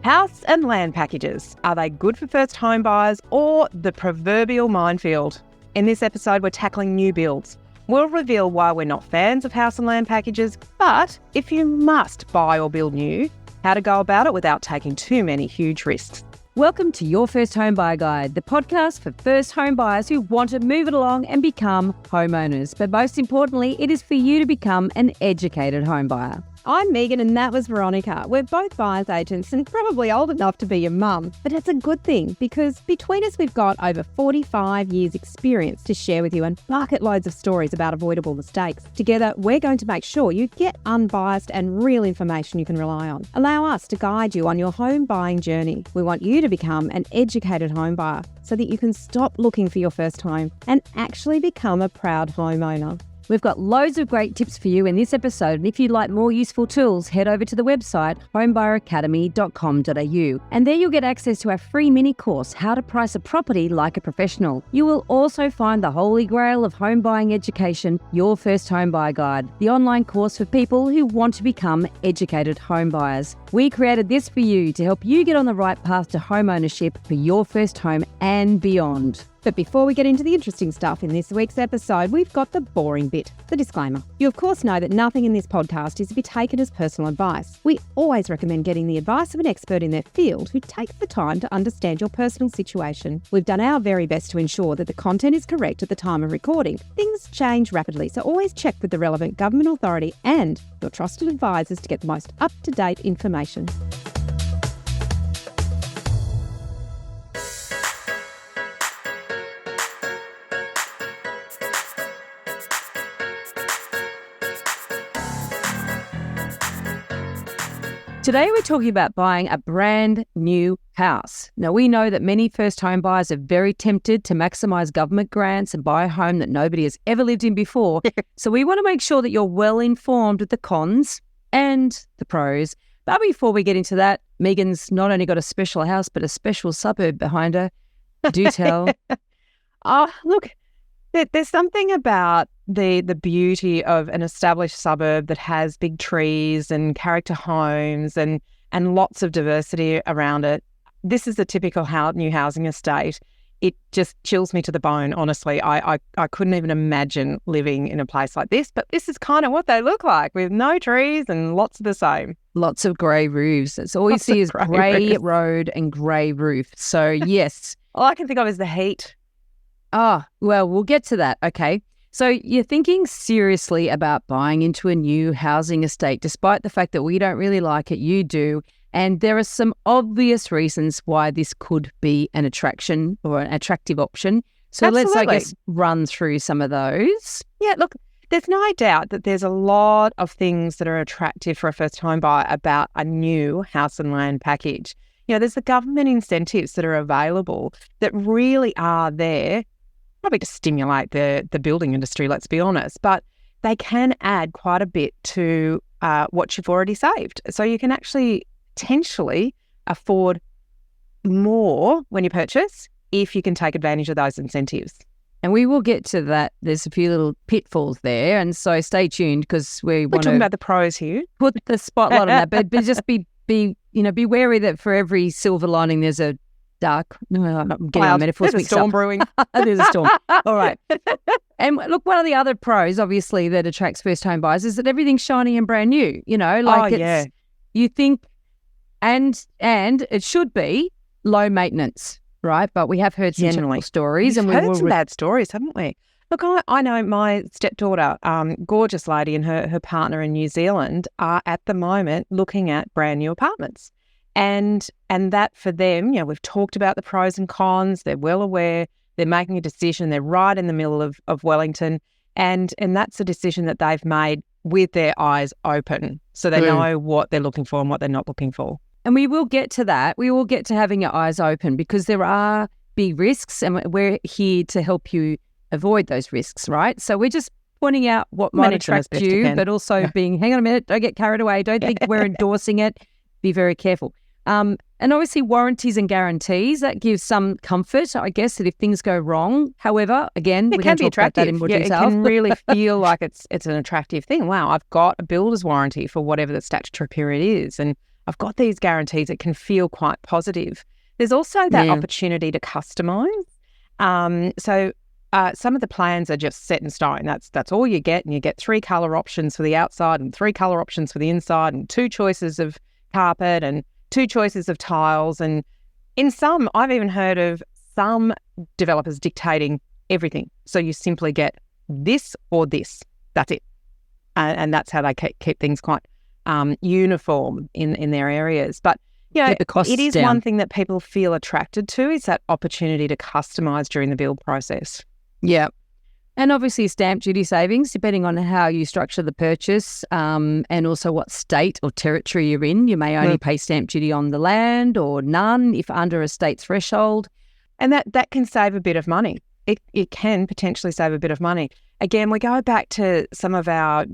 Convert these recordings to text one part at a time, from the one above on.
House and land packages. Are they good for first home buyers or the proverbial minefield? In this episode, we're tackling new builds. We'll reveal why we're not fans of house and land packages, but if you must buy or build new, how to go about it without taking too many huge risks. Welcome to Your First Home Buyer Guide, the podcast for first home buyers who want to move it along and become homeowners. But most importantly, it is for you to become an educated home buyer. I'm Meighan and that was Veronica. We're both buyer's agents and probably old enough to be your mum. But it's a good thing because between us we've got over 45 years experience to share with you and bucket loads of stories about avoidable mistakes. Together we're going to make sure you get unbiased and real information you can rely on. Allow us to guide you on your home buying journey. We want you to become an educated home buyer so that you can stop looking for your first home and actually become a proud homeowner. We've got loads of great tips for you in this episode, and if you'd like more useful tools, head over to the website homebuyeracademy.com.au, and there you'll get access to our free mini course, How to Price a Property Like a Professional. You will also find the holy grail of home buying education, Your First Home Buyer Guide, the online course for people who want to become educated home buyers. We created this for you to help you get on the right path to home ownership for your first home and beyond. But before we get into the interesting stuff in this week's episode, we've got the boring bit, the disclaimer. You of course know that nothing in this podcast is to be taken as personal advice. We always recommend getting the advice of an expert in their field who takes the time to understand your personal situation. We've done our very best to ensure that the content is correct at the time of recording. Things change rapidly, so always check with the relevant government authority and your trusted advisors to get the most up-to-date information. Today we're talking about buying a brand new house. Now we know that many first home buyers are very tempted to maximise government grants and buy a home that nobody has ever lived in before. So we want to make sure that you're well informed of the cons and the pros. But before we get into that, Meighan's not only got a special house but a special suburb behind her. Do tell. Oh, look, there's something about the beauty of an established suburb that has big trees and character homes and lots of diversity around it. This is a typical new housing estate. It just chills me to the bone, honestly. I couldn't even imagine living in a place like this, but this is kind of what they look like with no trees and lots of the same. Lots of grey roofs. That's all you see is grey road and grey roof. So yes. All I can think of is the heat. Oh, well, we'll get to that. Okay. So you're thinking seriously about buying into a new housing estate, despite the fact that we don't really like it, you do. And there are some obvious reasons why this could be an attraction or an attractive option. So Absolutely. Let's, I guess, run through some of those. Yeah, look, there's no doubt that there's a lot of things that are attractive for a first home buyer about a new house and land package. You know, there's the government incentives that are available that really are there probably to stimulate the building industry, let's be honest, but they can add quite a bit to what you've already saved. So you can actually potentially afford more when you purchase if you can take advantage of those incentives. And we will get to that. There's a few little pitfalls there, and so stay tuned because we're talking about the pros here. Put the spotlight on that, but just be wary that for every silver lining there's a dark. No, I'm getting metaphors mixed up. There's a storm brewing. There's a storm. All right. And look, one of the other pros, obviously, that attracts first home buyers is that everything's shiny and brand new. You know, like you think, and it should be low maintenance, right? But we have heard some general stories, We've heard some bad stories, haven't we? Look, I know my stepdaughter, gorgeous lady, and her partner in New Zealand are at the moment looking at brand new apartments. And that for them, you know, we've talked about the pros and cons. They're well aware. They're making a decision. They're right in the middle of Wellington. And that's a decision that they've made with their eyes open. So they know what they're looking for and what they're not looking for. And we will get to that. We will get to having your eyes open because there are big risks and we're here to help you avoid those risks, right? So we're just pointing out what might attract you, but also being, hang on a minute, don't get carried away. Don't think we're endorsing it. Be very careful. And obviously warranties and guarantees, that gives some comfort, I guess, that if things go wrong. However, again, we can talk about that in more detail. It can really feel like it's an attractive thing. Wow, I've got a builder's warranty for whatever the statutory period is. And I've got these guarantees. It can feel quite positive. There's also that opportunity to customise. So some of the plans are just set in stone. That's all you get, and you get 3 colour options for the outside and 3 colour options for the inside and 2 choices of carpet and 2 choices of tiles. And in some, I've even heard of some developers dictating everything. So you simply get this or this. That's it. And that's how they keep things quite uniform in their areas. But it is down. One thing that people feel attracted to is that opportunity to customise during the build process. Yeah. And obviously stamp duty savings, depending on how you structure the purchase and also what state or territory you're in. You may only pay stamp duty on the land or none if under a state threshold. And that can save a bit of money. It can potentially save a bit of money. Again, we go back to some of our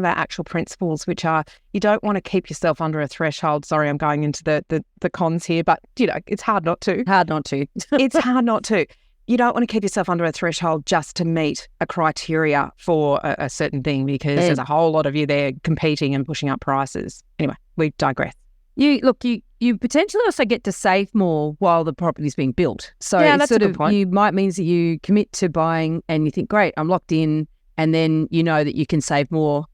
actual principles, which are you don't want to keep yourself under a threshold. Sorry, I'm going into the cons here, but it's hard not to. It's hard not to. You don't want to keep yourself under a threshold just to meet a criteria for a certain thing, because there's a whole lot of you there competing and pushing up prices. Anyway, we digress. You potentially also get to save more while the property's being built. So that's a good point. You might means that you commit to buying and you think, great, I'm locked in, and then you know that you can save more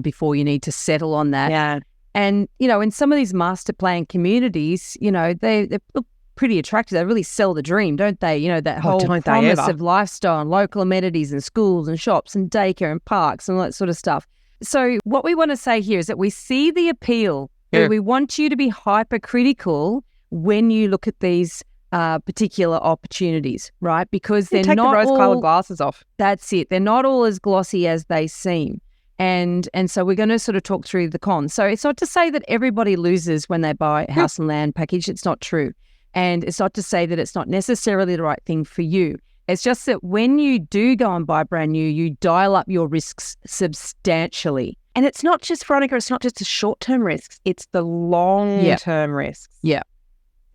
before you need to settle on that. Yeah. And, in some of these master plan communities, they look pretty attractive. They really sell the dream, don't they? That whole promise of lifestyle and local amenities and schools and shops and daycare and parks and all that sort of stuff. So what we want to say here is that we see the appeal. Yeah. We want you to be hypercritical when you look at these particular opportunities, right? Because they're take not the rose-coloured glasses off. That's it. They're not all as glossy as they seem. And so we're going to sort of talk through the cons. So it's not to say that everybody loses when they buy a house and land package. It's not true. And it's not to say that it's not necessarily the right thing for you. It's just that when you do go and buy brand new, you dial up your risks substantially. And it's not just, Veronica, it's not just the short-term risks, it's the long-term risks. Yeah.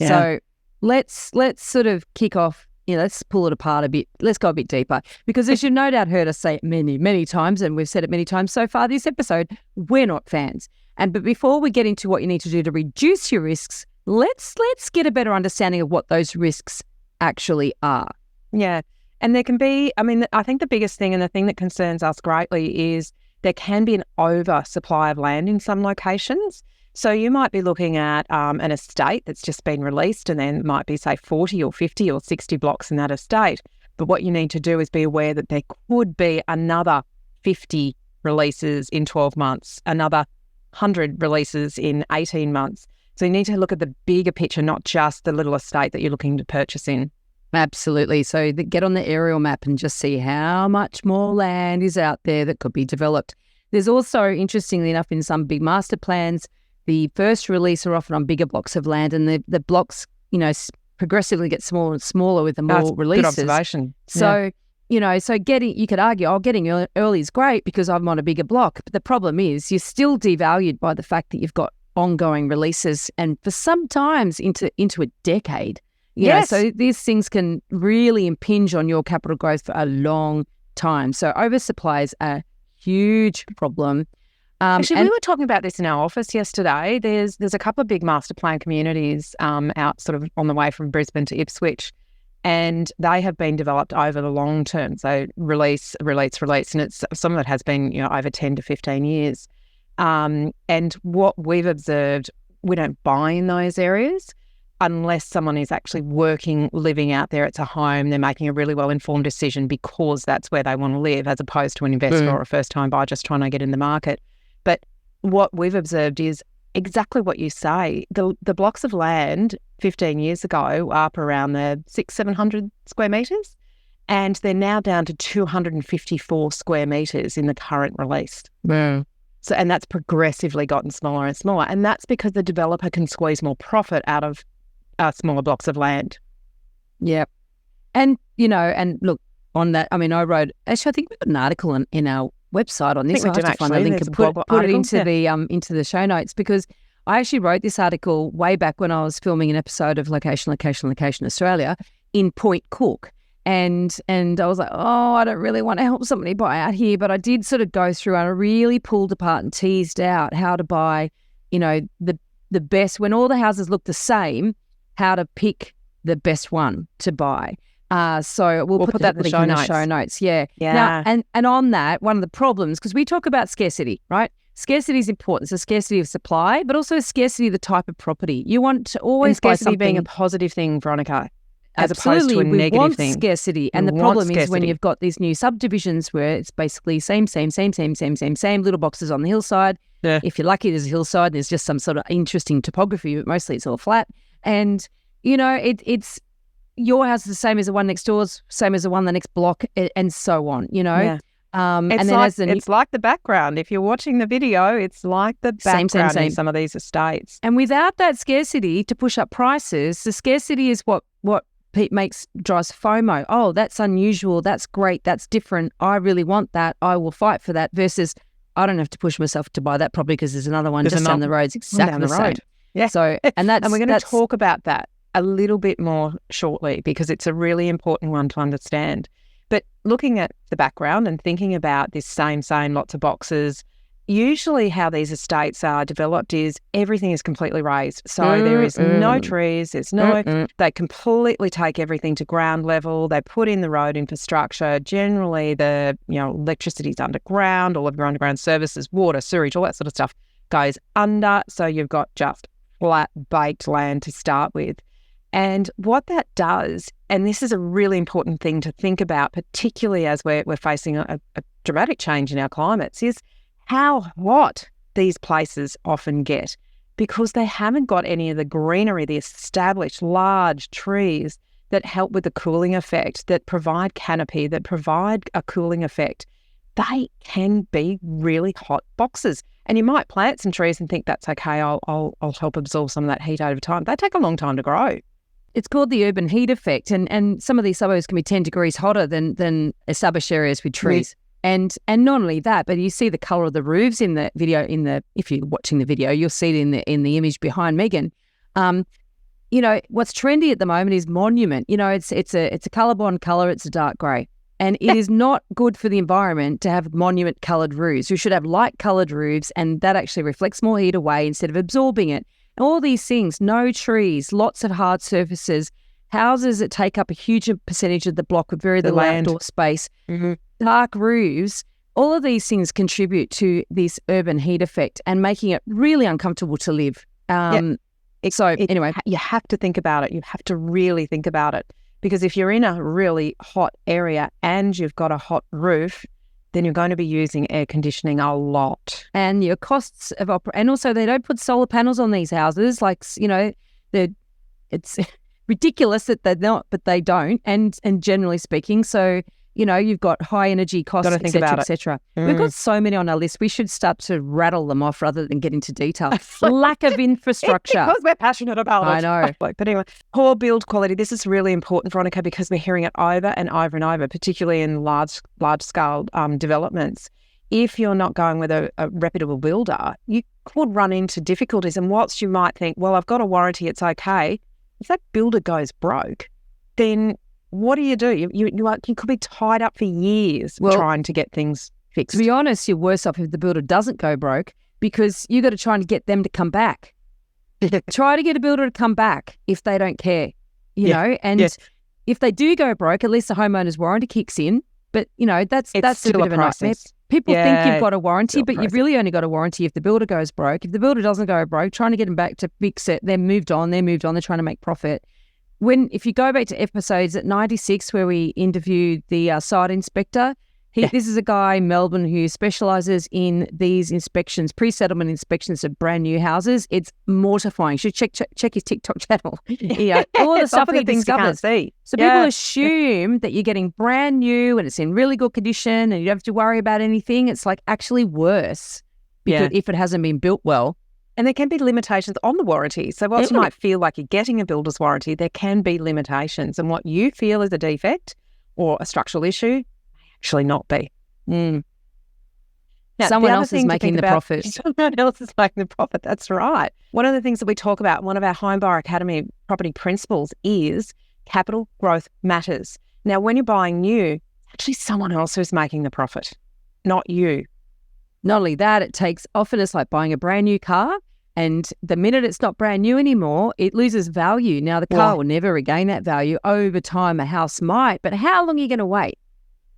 So let's sort of kick off, let's pull it apart a bit. Let's go a bit deeper, because as you've no doubt heard us say it many, many times, and we've said it many times so far this episode, we're not fans. But before we get into what you need to do to reduce your risks, let's get a better understanding of what those risks actually are. Yeah. And there can be, I think the biggest thing and the thing that concerns us greatly is there can be an oversupply of land in some locations. So you might be looking at an estate that's just been released, and then might be, say, 40 or 50 or 60 blocks in that estate. But what you need to do is be aware that there could be another 50 releases in 12 months, another 100 releases in 18 months. So you need to look at the bigger picture, not just the little estate that you're looking to purchase in. Absolutely. So get on the aerial map and just see how much more land is out there that could be developed. There's also, interestingly enough, in some big master plans, the first release are often on bigger blocks of land, and the blocks, progressively get smaller and smaller with the more releases. Good observation. So, you could argue, getting early is great because I'm on a bigger block. But the problem is you're still devalued by the fact that you've got ongoing releases, and for some times into a decade. Yes. So these things can really impinge on your capital growth for a long time. So oversupply is a huge problem. Actually, we were talking about this in our office yesterday. There's a couple of big master plan communities out sort of on the way from Brisbane to Ipswich, and they have been developed over the long term. So release, and some of it has been over 10 to 15 years. And what we've observed, we don't buy in those areas unless someone is actually living out there. It's a home. They're making a really well-informed decision because that's where they want to live, as opposed to an investor or a first-time buyer just trying to get in the market. But what we've observed is exactly what you say. The blocks of land 15 years ago were up around the 600-700 square metres, and they're now down to 254 square metres in the current release. Wow. So, and that's progressively gotten smaller and smaller, and that's because the developer can squeeze more profit out of smaller blocks of land. Yeah. And, and look, on that, I think we've got an article in our website on this. I have to find the link and put it into the show notes, because I actually wrote this article way back when I was filming an episode of Location Australia in Point Cook. And I was like, I don't really want to help somebody buy out here. But I did sort of go through and I really pulled apart and teased out how to buy, the the best, when all the houses look the same, how to pick the best one to buy. So we'll put that in the show notes. Yeah. Now, and on that, one of the problems, because we talk about scarcity, right? Scarcity is important. So scarcity of supply, but also scarcity of the type of property. You want to always buy something being a positive thing, Veronica, as absolutely, opposed to a negative thing. Scarcity. And the problem is when you've got these new subdivisions where it's basically same, little boxes on the hillside. Yeah. If you're lucky, there's a hillside and there's just some sort of interesting topography, but mostly it's all flat. And, you know, it's your house is the same as the one next door's, same as the one the next block, and so on, you know. Yeah. It's like the background. If you're watching the video, it's like the background in some of these estates. And without that scarcity to push up prices, the scarcity is what drives FOMO. Oh, that's unusual. That's great. That's different. I really want that. I will fight for that. Versus, I don't have to push myself to buy that property because there's another one just down the road. It's exactly the same. Yeah. So, and we're going to talk about that a little bit more shortly because it's a really important one to understand. But looking at the background and thinking about this same, lots of boxes, usually how these estates are developed is everything is completely raised. So there is no trees, they completely take everything to ground level. They put in the road infrastructure. Generally, the electricity's underground, all of your underground services, water, sewage, all that sort of stuff goes under. So you've got just flat, baked land to start with. And what that does, and this is a really important thing to think about, particularly as we're facing a dramatic change in our climates, is how hot these places often get because they haven't got any of the greenery, the established large trees that help with the cooling effect, that provide canopy, that provide a cooling effect. They can be really hot boxes. And you might plant some trees and think that's okay, I'll help absorb some of that heat over time. They take a long time to grow. It's called the urban heat effect, and some of these suburbs can be 10 degrees hotter than established areas with trees. And not only that, but you see the colour of the roofs in the video. If you're watching the video, you'll see it in the image behind Meighan. What's trendy at the moment is monument. It's a colour-bond colour. It's a dark grey, and it is not good for the environment to have monument-coloured roofs. We should have light-coloured roofs, and that actually reflects more heat away instead of absorbing it. All these things, no trees, lots of hard surfaces, houses that take up a huge percentage of the block with very little outdoor space, dark roofs, all of these things contribute to this urban heat effect and making it really uncomfortable to live. Anyway, you have to think about it. You have to really think about it because if you're in a really hot area and you've got a hot roof, then you're going to be using air conditioning a lot. And your costs of and also they don't put solar panels on these houses. It's ridiculous that they're not, but they don't. And generally speaking, so you've got high energy costs, etc. We've got so many on our list. We should start to rattle them off rather than get into detail. Lack of infrastructure. Because we're passionate about it. I know. But anyway, poor build quality. This is really important, Veronica, because we're hearing it over and over and over, particularly in large scale developments. If you're not going with a reputable builder, you could run into difficulties. And whilst you might think, well, I've got a warranty, it's okay. If that builder goes broke, then what do? You could be tied up for years trying to get things fixed. To be honest, you're worse off if the builder doesn't go broke because you got to try and get them to come back. Try to get a builder to come back if they don't care, and if they do go broke, at least the homeowner's warranty kicks in. But, that's a bit of a nightmare. People think you've got a warranty, but you've really only got a warranty if the builder goes broke. If the builder doesn't go broke, trying to get them back to fix it, they're moved on, they're trying to make profit. If you go back to episodes at 96 where we interviewed the site inspector, this is a guy in Melbourne who specialises in these inspections, pre-settlement inspections of brand new houses. It's mortifying. You should check his TikTok channel. All the stuff he discovers. So people assume that you're getting brand new and it's in really good condition and you don't have to worry about anything. It's like actually worse because if it hasn't been built well. And there can be limitations on the warranty. So whilst you might feel like you're getting a builder's warranty, there can be limitations. And what you feel is a defect or a structural issue may actually not be. Now, someone else is making the profit. Someone else is making the profit. That's right. One of the things that we talk about, one of our Homebuyer Academy property principles is capital growth matters. Now, when you're buying new, actually someone else who's making the profit, not you. Not only that, often it's like buying a brand new car. And the minute it's not brand new anymore, it loses value. Now, the car will never regain that value. Over time, a house might, but how long are you going to wait?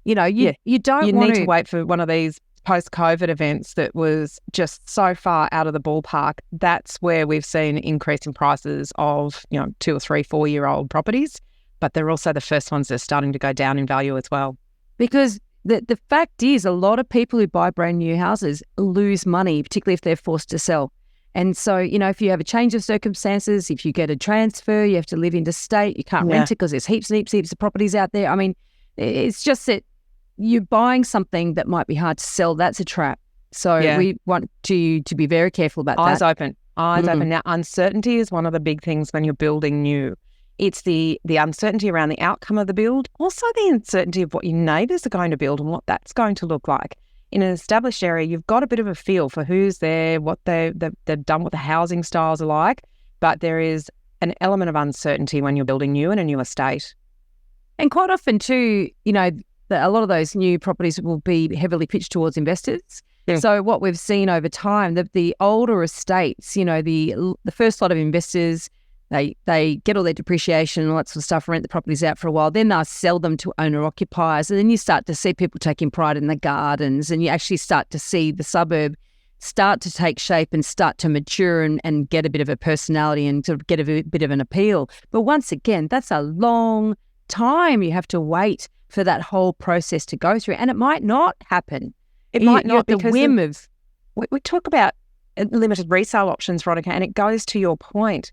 You don't You need to wait for one of these post-COVID events that was just so far out of the ballpark. That's where we've seen an increase in prices of 2 or 3, 4-year-old properties, but they're also the first ones that are starting to go down in value as well. Because the fact is, a lot of people who buy brand new houses lose money, particularly if they're forced to sell. And so, if you have a change of circumstances, if you get a transfer, you have to live interstate, you can't rent it because there's heaps and heaps of properties out there. I mean, it's just that you're buying something that might be hard to sell. That's a trap. So we want you to be very careful about that. Eyes open. Now, uncertainty is one of the big things when you're building new. It's the uncertainty around the outcome of the build, also the uncertainty of what your neighbours are going to build and what that's going to look like. In an established area, you've got a bit of a feel for who's there, what they've done, what the housing styles are like, but there is an element of uncertainty when you're building new in a new estate. And quite often too, a lot of those new properties will be heavily pitched towards investors. Yeah. So what we've seen over time, the older estates, the first lot of investors, they get all their depreciation and all that sort of stuff, rent the properties out for a while, then they'll sell them to owner-occupiers, and then you start to see people taking pride in the gardens, and you actually start to see the suburb start to take shape and start to mature and get a bit of a personality and sort of get a bit of an appeal. But once again, that's a long time you have to wait for that whole process to go through, and it might not happen. It might not, because the whim of... We talk about limited resale options, Veronica, and it goes to your point.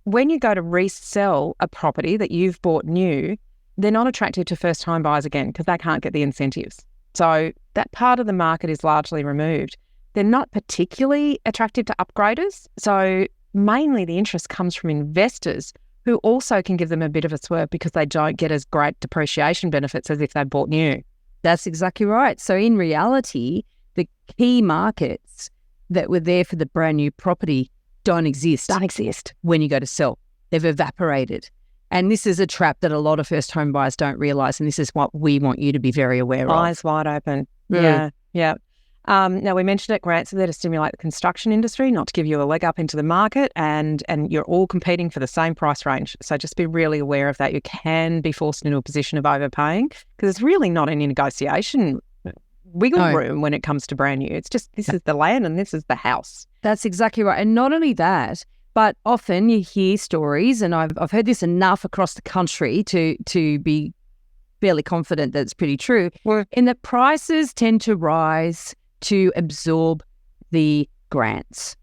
When you go to resell a property that you've bought new, they're not attractive to first-time buyers again because they can't get the incentives. So that part of the market is largely removed. They're not particularly attractive to upgraders. So mainly the interest comes from investors who also can give them a bit of a swerve because they don't get as great depreciation benefits as if they bought new. That's exactly right. So in reality, the key markets that were there for the brand new property don't exist when you go to sell. They've evaporated. And this is a trap that a lot of first home buyers don't realise, and this is what we want you to be very aware of. Eyes wide open. Yeah. Now, we mentioned it, grants are there to stimulate the construction industry, not to give you a leg up into the market, and you're all competing for the same price range. So just be really aware of that. You can be forced into a position of overpaying because it's really not any negotiation wiggle room when it comes to brand new. It's just this is the land and this is the house. That's exactly right. And not only that, but often you hear stories, and I've heard this enough across the country to be fairly confident that it's pretty true, and that prices tend to rise to absorb the grants.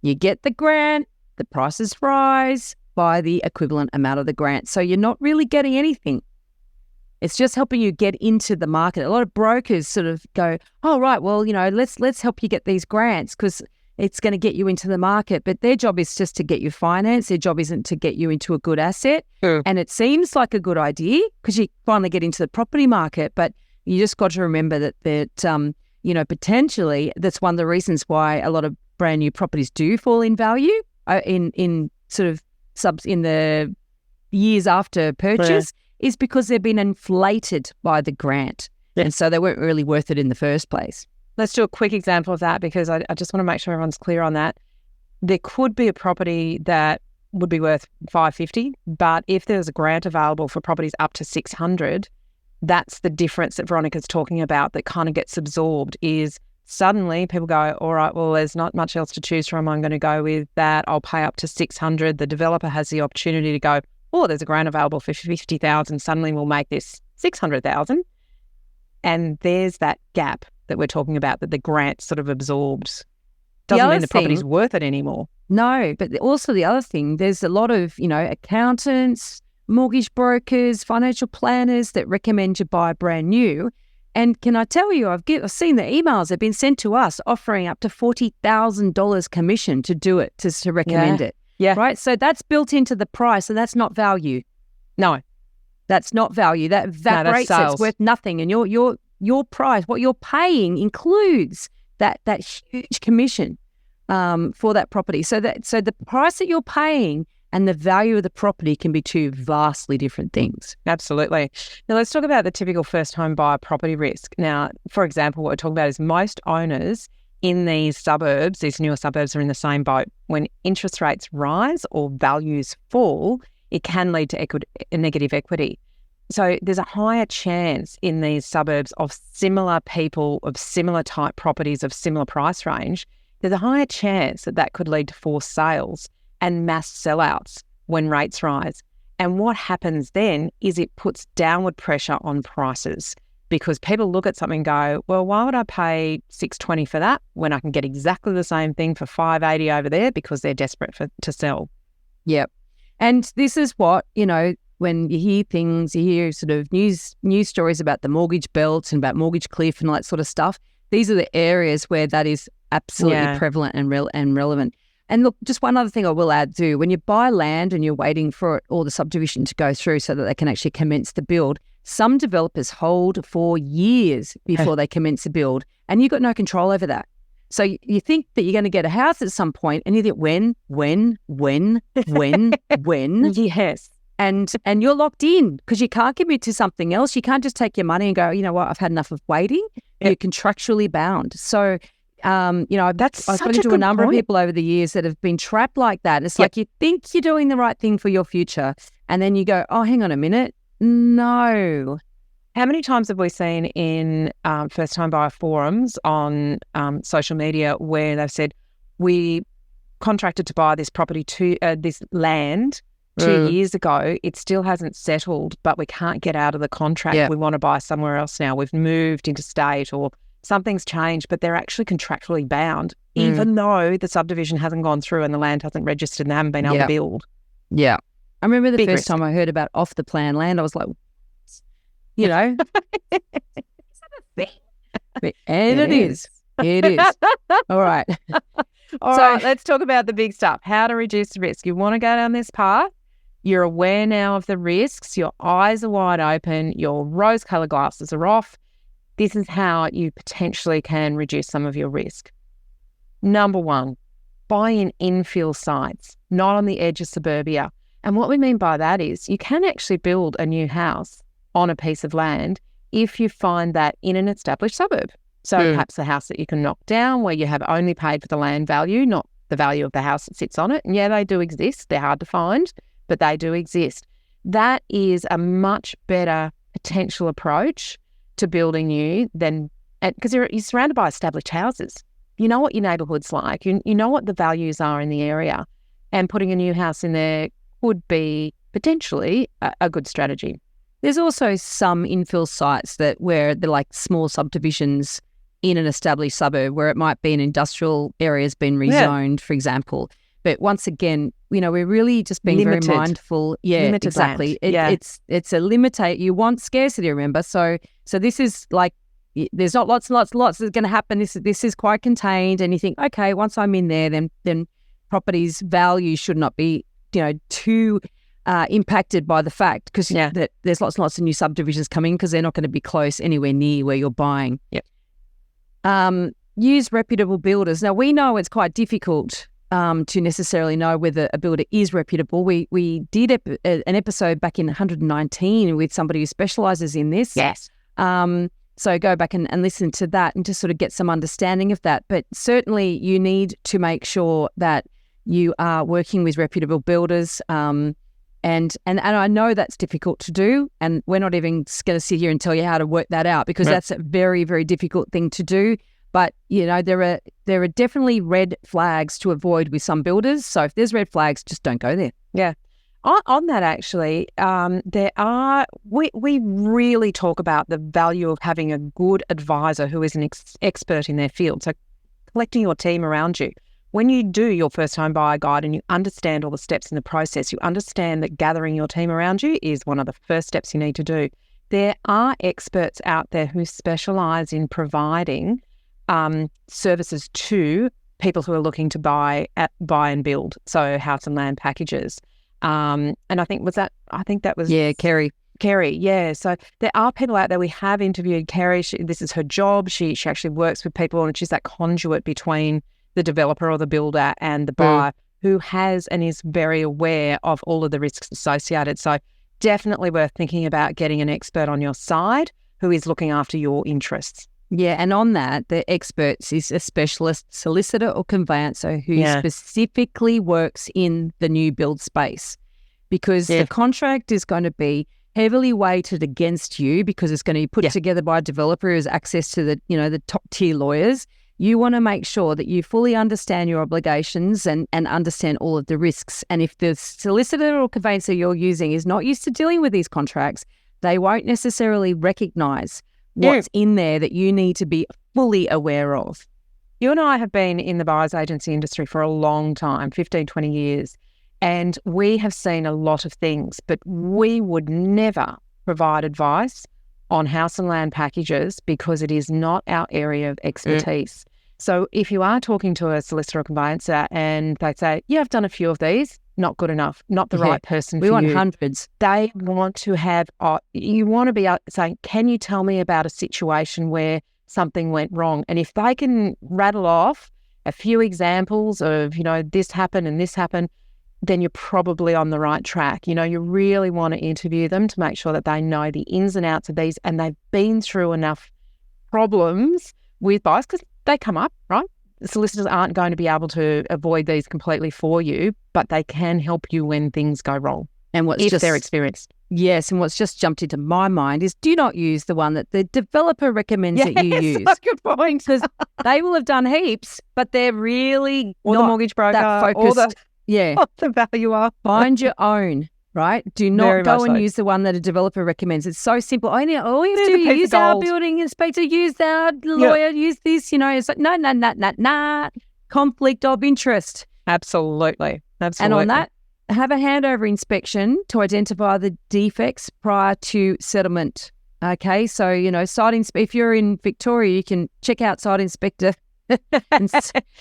You get the grant, the prices rise by the equivalent amount of the grant. So you're not really getting anything. It's just helping you get into the market. A lot of brokers sort of go, oh, right, well, let's help you get these grants because it's going to get you into the market. But their job is just to get you finance. Their job isn't to get you into a good asset. And it seems like a good idea because you finally get into the property market. But you just got to remember that potentially that's one of the reasons why a lot of brand new properties do fall in value in sort of in the years after purchase. Is because they've been inflated by the grant. And so they weren't really worth it in the first place. Let's do a quick example of that because I just want to make sure everyone's clear on that. There could be a property that would be worth $550, but if there's a grant available for properties up to $600, that's the difference that Veronica's talking about that kind of gets absorbed is suddenly people go, all right, well, there's not much else to choose from. I'm going to go with that. I'll pay up to $600. The developer has the opportunity to go, oh, there's a grant available for $50,000. Suddenly we'll make this $600,000. And there's that gap that we're talking about that the grant sort of absorbs. Doesn't mean the property's worth it anymore. No, but also the other thing, there's a lot of, accountants, mortgage brokers, financial planners that recommend you buy brand new. And can I tell you, I've seen the emails that have been sent to us offering up to $40,000 commission to do it, to recommend it. Yeah. Right. So that's built into the price, and that's not value. No, that's not value. That evaporates. It's worth nothing. And your price, what you're paying, includes that huge commission for that property. So the price that you're paying and the value of the property can be two vastly different things. Absolutely. Now let's talk about the typical first home buyer property risk. Now, for example, what we're talking about is most owners in these suburbs, these newer suburbs are in the same boat. When interest rates rise or values fall, it can lead to negative equity. So there's a higher chance in these suburbs of similar people, of similar type properties, of similar price range. There's a higher chance that that could lead to forced sales and mass sellouts when rates rise. And what happens then is it puts downward pressure on prices, because people look at something and go, well, why would I pay $620 for that when I can get exactly the same thing for $580 over there, because they're desperate to sell. Yep. And this is what, when you hear things, you hear sort of news stories about the mortgage belt and about mortgage cliff and all that sort of stuff. These are the areas where that is absolutely prevalent and relevant. And look, just one other thing I will add too, when you buy land and you're waiting for all the subdivision to go through so that they can actually commence the build, some developers hold for years before they commence the build, and you've got no control over that. So you think that you're going to get a house at some point, and you think when? Yes. And you're locked in because you can't commit to something else. You can't just take your money and go, you know what, I've had enough of waiting. You're contractually bound. So, I've spoken to a number of people over the years that have been trapped like that. It's like you think you're doing the right thing for your future, and then you go, oh, hang on a minute. No. How many times have we seen in first-time buyer forums on social media where they've said, we contracted to buy this property, this land 2 years ago, it still hasn't settled, but we can't get out of the contract. Yeah. We want to buy somewhere else now. We've moved interstate or something's changed, but they're actually contractually bound, even though the subdivision hasn't gone through and the land hasn't registered and they haven't been able to build. Yeah. I remember the first time I heard about off-the-plan land, I was like, is that a thing? And it is. It is. All right. All right, let's talk about the big stuff. How to reduce the risk. You want to go down this path. You're aware now of the risks. Your eyes are wide open. Your rose-coloured glasses are off. This is how you potentially can reduce some of your risk. Number one, buy in infill sites, not on the edge of suburbia. And what we mean by that is you can actually build a new house on a piece of land if you find that in an established suburb. So perhaps a house that you can knock down where you have only paid for the land value, not the value of the house that sits on it. And yeah, they do exist. They're hard to find, but they do exist. That is a much better potential approach to building new than, because you're surrounded by established houses. You know what your neighbourhood's like. You know what the values are in the area, and putting a new house in there would be potentially a good strategy. There's also some infill sites where they're like small subdivisions in an established suburb where it might be an industrial area has been rezoned, for example. But once again, we're really just being very mindful. Yeah, limited exactly. It's a limitate. You want scarcity, remember? So this is like, there's not lots and lots and lots that's going to happen. This is quite contained, and you think, okay, once I'm in there, then property's value should not be too impacted by the fact that there's lots and lots of new subdivisions coming, because they're not going to be close anywhere near where you're buying. Yep. Use reputable builders. Now, we know it's quite difficult to necessarily know whether a builder is reputable. We did an episode back in 119 with somebody who specialises in this. Yes. So go back and listen to that and just sort of get some understanding of that. But certainly you need to make sure that you are working with reputable builders. And I know that's difficult to do, and we're not even going to sit here and tell you how to work that out, because that's a very, very difficult thing to do. But, there are definitely red flags to avoid with some builders. So if there's red flags, just don't go there. Yeah. On that, actually, we really talk about the value of having a good advisor who is an expert in their field. So collecting your team around you. When you do your first home buyer guide and you understand all the steps in the process, you understand that gathering your team around you is one of the first steps you need to do. There are experts out there who specialise in providing services to people who are looking to buy and build, so house and land packages. And I think that was Kerry. Kerry, yeah. So there are people out there. We have interviewed Kerry. This is her job. She actually works with people, and she's that conduit between the developer or the builder and the buyer who has and is very aware of all of the risks associated. So definitely worth thinking about getting an expert on your side who is looking after your interests. Yeah, and on that, the experts is a specialist solicitor or conveyancer who specifically works in the new build space, because the contract is going to be heavily weighted against you because it's going to be put together by a developer who has access to the top tier lawyers. You want to make sure that you fully understand your obligations and understand all of the risks. And if the solicitor or conveyancer you're using is not used to dealing with these contracts, they won't necessarily recognise what's in there that you need to be fully aware of. You and I have been in the buyer's agency industry for a long time, 15, 20 years, and we have seen a lot of things, but we would never provide advice on house and land packages because it is not our area of expertise. So if you are talking to a solicitor or conveyancer and they say, I've done a few of these, not good enough, not the right person for you. We want hundreds. They want to have, you want to be saying, can you tell me about a situation where something went wrong? And if they can rattle off a few examples of, this happened and this happened, then you're probably on the right track. You really want to interview them to make sure that they know the ins and outs of these and they've been through enough problems with buyers, because they come up, right? The solicitors aren't going to be able to avoid these completely for you, but they can help you when things go wrong. And if they're experienced. Yes, and what's just jumped into my mind is do not use the one that the developer recommends that you use. That's a good point. Because they will have done heaps, but they're really or not the mortgage broker, that focused. What the valuer. Find your own, right? Do not go and use the one that a developer recommends. It's so simple. All you have to do is use our building inspector, use our lawyer, use this, It's like, no. Conflict of interest. Absolutely. And on that, have a handover inspection to identify the defects prior to settlement. Okay, so, if you're in Victoria, you can check out Site Inspector and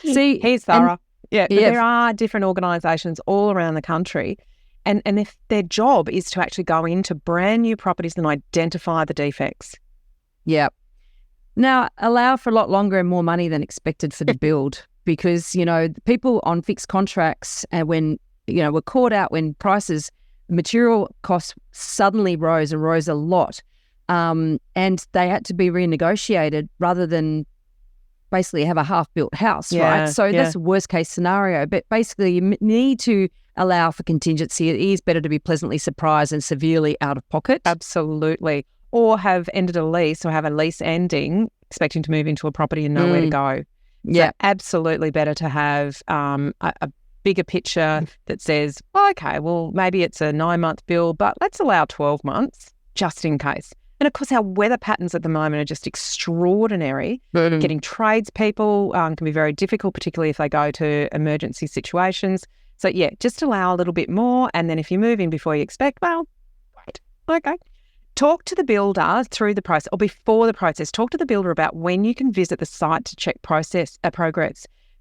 see. He's thorough. There are different organisations all around the country, and if their job is to actually go into brand new properties and identify the defects. Yeah. Now, allow for a lot longer and more money than expected for the build because, people on fixed contracts and when, were caught out when material costs suddenly rose a lot, and they had to be renegotiated rather than basically have a half-built house, right? So that's a worst-case scenario. But basically, you need to allow for contingency. It is better to be pleasantly surprised and severely out of pocket. Absolutely. Or have ended a lease or have a lease ending, expecting to move into a property and know where to go. So absolutely better to have a bigger picture that says, okay, well, maybe it's a 9-month bill, but let's allow 12 months just in case. And of course, our weather patterns at the moment are just extraordinary. Getting tradespeople can be very difficult, particularly if they go to emergency situations. So just allow a little bit more. And then if you move in before you expect, wait, okay. Talk to the builder through the process or before the process. Talk to the builder about when you can visit the site to check progress,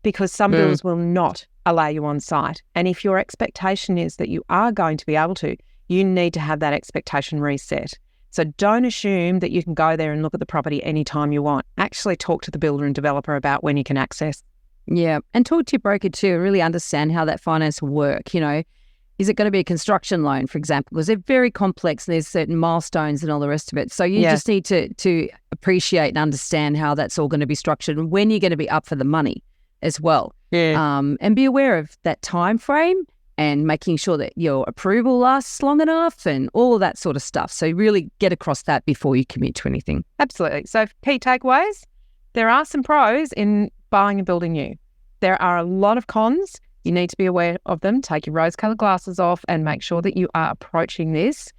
because some builders will not allow you on site. And if your expectation is that you are going to be able to, you need to have that expectation reset. So don't assume that you can go there and look at the property anytime you want. Actually talk to the builder and developer about when you can access. Yeah, and talk to your broker too, and really understand how that finance will work. Is it going to be a construction loan, for example? Because they're very complex and there's certain milestones and all the rest of it. So you just need to appreciate and understand how that's all going to be structured and when you're going to be up for the money as well. And be aware of that time frame and making sure that your approval lasts long enough and all of that sort of stuff. So really get across that before you commit to anything. Absolutely. So key takeaways, there are some pros in buying and building new. There are a lot of cons. You need to be aware of them. Take your rose-coloured glasses off and make sure that you are approaching this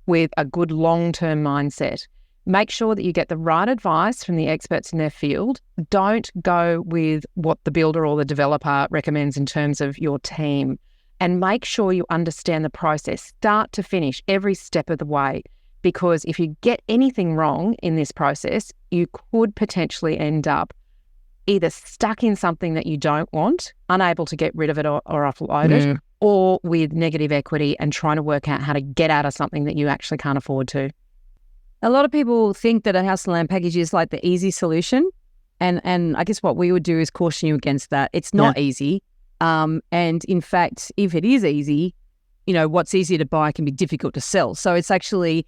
with a good long-term mindset. Make sure that you get the right advice from the experts in their field. Don't go with what the builder or the developer recommends in terms of your team. And make sure you understand the process, start to finish, every step of the way. Because if you get anything wrong in this process, you could potentially end up either stuck in something that you don't want, unable to get rid of it or offload it, or with negative equity and trying to work out how to get out of something that you actually can't afford to. A lot of people think that a house and land package is like the easy solution. And I guess what we would do is caution you against that. It's not easy. And in fact, if it is easy, what's easier to buy can be difficult to sell. So it's actually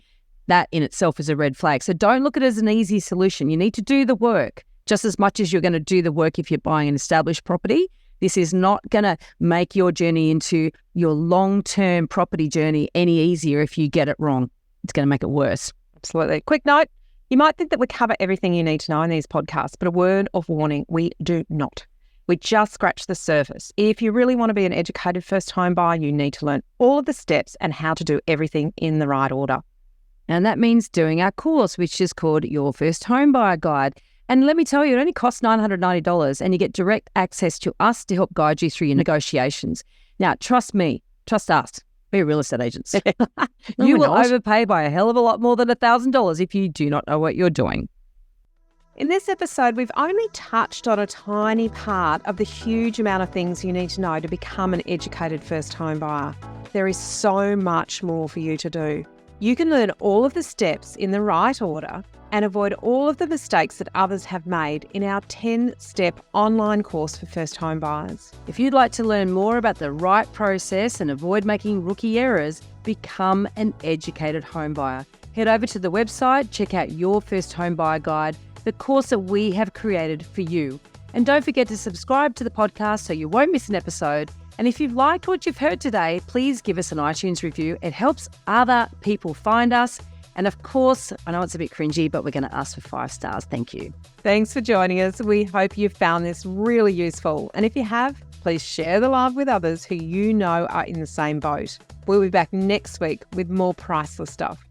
that in itself is a red flag. So don't look at it as an easy solution. You need to do the work just as much as you're going to do the work if you're buying an established property. This is not going to make your journey into your long-term property journey any easier if you get it wrong. It's going to make it worse. Absolutely. Quick note, you might think that we cover everything you need to know in these podcasts, but a word of warning, we do not. We just scratch the surface. If you really want to be an educated first-time buyer, you need to learn all of the steps and how to do everything in the right order. And that means doing our course, which is called Your First Home Buyer Guide. And let me tell you, it only costs $990 and you get direct access to us to help guide you through your negotiations. Now, trust me, trust us. We're real estate agents. You will overpay by a hell of a lot more than $1,000 if you do not know what you're doing. In this episode, we've only touched on a tiny part of the huge amount of things you need to know to become an educated first home buyer. There is so much more for you to do. You can learn all of the steps in the right order and avoid all of the mistakes that others have made in our 10-step online course for first home buyers. If you'd like to learn more about the right process and avoid making rookie errors, become an educated home buyer. Head over to the website, check out Your First Home Buyer Guide, the course that we have created for you. And don't forget to subscribe to the podcast so you won't miss an episode. And if you've liked what you've heard today, please give us an iTunes review. It helps other people find us. And of course, I know it's a bit cringy, but we're going to ask for 5 stars. Thank you. Thanks for joining us. We hope you found this really useful. And if you have, please share the love with others who you know are in the same boat. We'll be back next week with more priceless stuff.